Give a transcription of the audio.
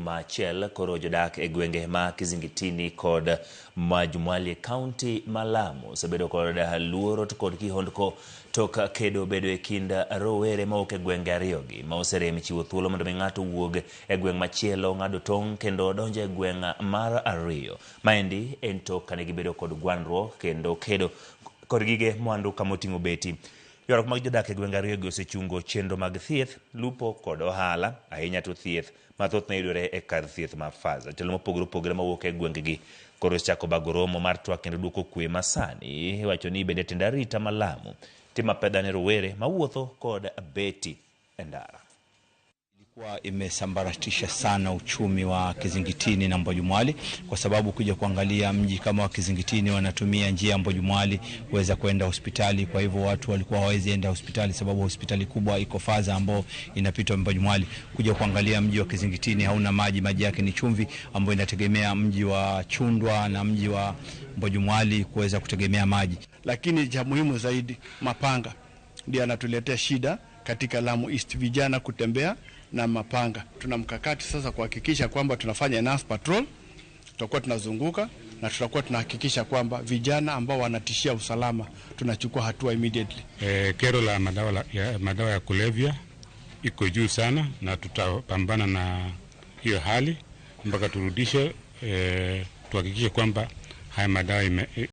juma achiel koro jodak e gwenge ma Kizingitini kod Majumwali County Malamu osebedo kod luoro kod kihondko tok kedo bedo e kind rowere ma ok e gwenge ariyogi ma oserem chiwo thuolo mondo ng'ato wuog e gweng machielo ng'ado tong' kendo donjo e gweng mar ariyo. Maendi en tok kane gibedo kod gwandruok kendo kedo kod gige mwandu kamoting'o beti. Ywaruok mag jodak e gwenge ariyogi osechungo chenro mag thieth, lupo kod ohala, ahinya to thieth mathoth na yudore e kar thieth ma Faza. Jotelo mopogore opogore mawuok e gwengegi koro osechako bago romo mar twak kendo duoko kwe masani. Iwacho ni bende tend arita Malamu timo pedha ne rowere mawuotho kod beti e ndara. Ilikuwa imesambaratisha sana uchumi wa Kizingitini na Majumwali, kwa sababu kuja kuangalia mji kama wa Kizingitini wanatumia njia ya Majumwali kuweza kwenda hospitali. Kwa hivyo watu walikuwa hawezi enda hospitali sababu hospitali kubwa iko Faza ambao inapitwa Majumwali. Kuja kuangalia mji wa Kizingitini hauna maji yake ni chumvi, ambao inategemea mji wa Chundwa na mji wa Majumwali kuweza kutegemea maji. Lakini cha muhimu zaidi, mapanga ndio anatuletea shida katika Lamu East, vijana kutembea na mapanga. Tuna mkakati sasa kuhakikisha kwamba tunafanya enough patrol, tutakuwa tunazunguka na tutakuwa tunahakikisha kwamba vijana ambao wanatishia usalama tunachukua hatua immediately. Kero la madawa ya kulevya iko juu sana, na tutapambana na hiyo hali mpaka turudishe, tuhakikishe kwamba haya madawa